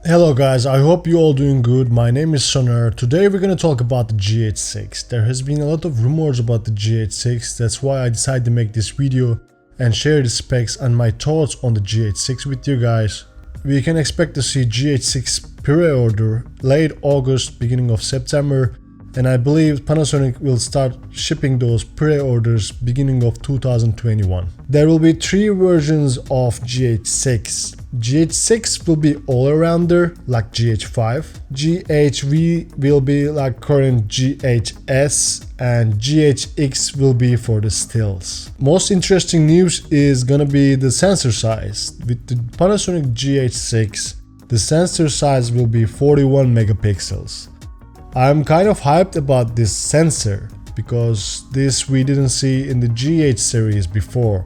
Hello guys, I hope you all doing good. My name is Soner. Today we're gonna talk about the GH6. There has been a lot of rumors about the GH6, that's why I decided to make this video and share the specs and my thoughts on the GH6 with you guys. We can expect to see GH6 pre-order late August, beginning of September, and I believe Panasonic will start shipping those pre-orders beginning of 2021. There will be 3 versions of GH6. GH6 will be all-arounder like GH5, GHV will be like current GH6, and GH6 will be for the stills. Most interesting news is gonna be the sensor size. With the Panasonic GH6, the sensor size will be 41 megapixels. I'm kind of hyped about this sensor because this we didn't see in the GH series before.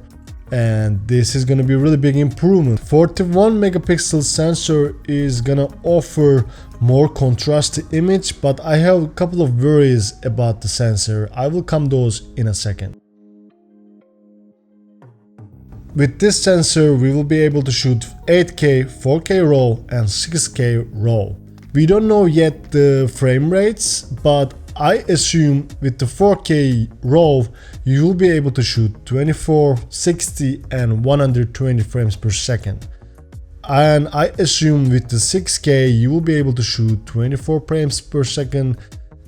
And this is gonna be a really big improvement. 41 megapixel sensor is gonna offer more contrasty image, but I have a couple of worries about the sensor. I will come those in a second. With this sensor we will be able to shoot 8K, 4K RAW and 6K RAW. We don't know yet the frame rates, but I assume with the 4K RAW you will be able to shoot 24, 60 and 120 frames per second. And I assume with the 6K you will be able to shoot 24 frames per second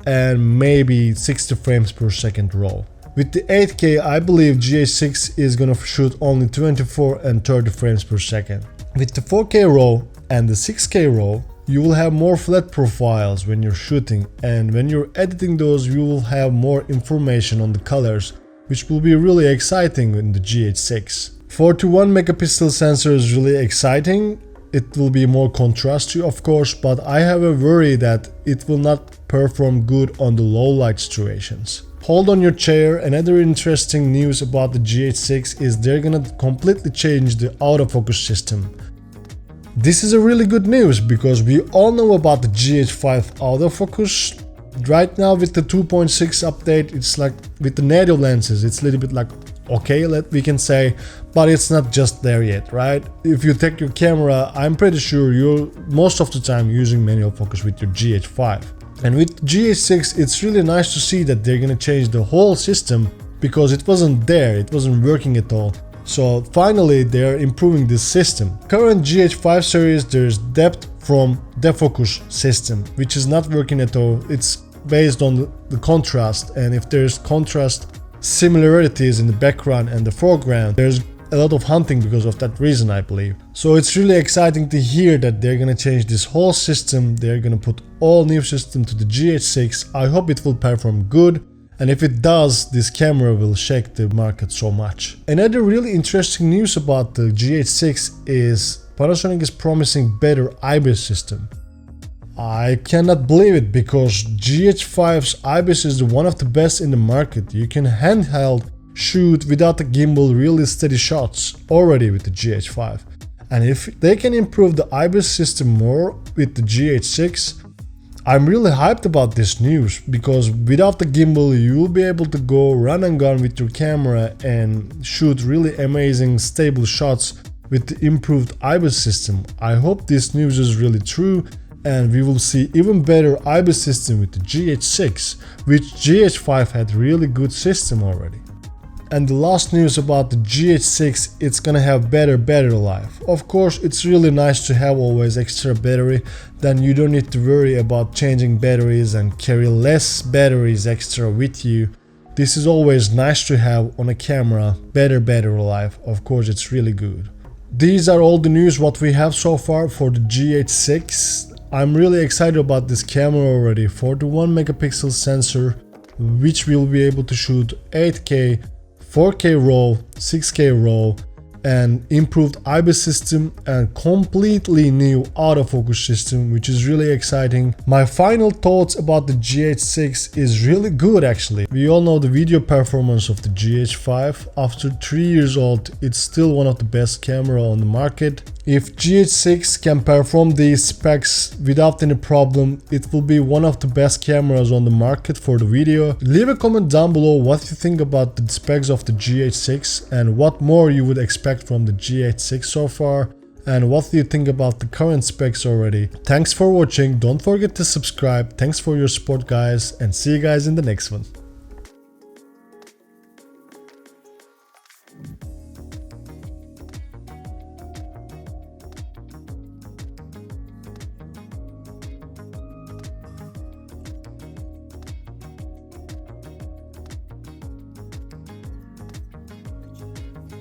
and maybe 60 frames per second RAW. With the 8K I believe GH6 is gonna shoot only 24 and 30 frames per second. With the 4K RAW and the 6K RAW you will have more flat profiles when you're shooting, and when you're editing those you will have more information on the colors, which will be really exciting in the GH6. 41 megapixel sensor is really exciting. It will be more contrasty of course, but I have a worry that it will not perform good on the low light situations. Hold on your chair. Another interesting news about the GH6 is they're gonna completely change the autofocus system. This is a really good news because we all know about the GH5 autofocus. Right now with the 2.6 update, it's like with the native lenses, it's a little bit like okay, we can say, but it's not just there yet, right? If you take your camera, I'm pretty sure you're most of the time using manual focus with your GH5. And with GH6, it's really nice to see that they're gonna change the whole system because it wasn't there, it wasn't working at all. So finally they're improving this system. Current GH5 series there's depth from defocus system, which is not working at all. It's based on the contrast, and if there's contrast similarities in the background and the foreground, there's a lot of hunting because of that reason I believe. So it's really exciting to hear that they're gonna change this whole system. They're gonna put all new system to the GH6. I hope it will perform good. And if it does, this camera will shake the market so much. Another really interesting news about the GH6 is Panasonic is promising better IBIS system. I cannot believe it because GH5's IBIS is one of the best in the market. You can handheld shoot without a gimbal really steady shots already with the GH5. And if they can improve the IBIS system more with the GH6, I'm really hyped about this news because without the gimbal you will be able to go run and gun with your camera and shoot really amazing stable shots with the improved IBIS system. I hope this news is really true and we will see even better IBIS system with the GH6, which GH5 had really good system already. And the last news about the GH6, it's gonna have better battery life. Of course, it's really nice to have always extra battery, then you don't need to worry about changing batteries and carry less batteries extra with you. This is always nice to have on a camera, better battery life. Of course, it's really good. These are all the news what we have so far for the GH6. I'm really excited about this camera already. 41 megapixel sensor, which will be able to shoot 8K, 4K RAW, 6K RAW, and improved IBIS system and completely new autofocus system, which is really exciting. My final thoughts about the GH6 is really good actually. We all know the video performance of the GH5. After 3 years old, it's still one of the best camera on the market. If GH6 can perform these specs without any problem, it will be one of the best cameras on the market for the video. Leave a comment down below what you think about the specs of the GH6 and what more you would expect from the GH6 so far. and what do you think about the current specs already. Thanks for watching, don't forget to subscribe, thanks for your support guys, and see you guys in the next one.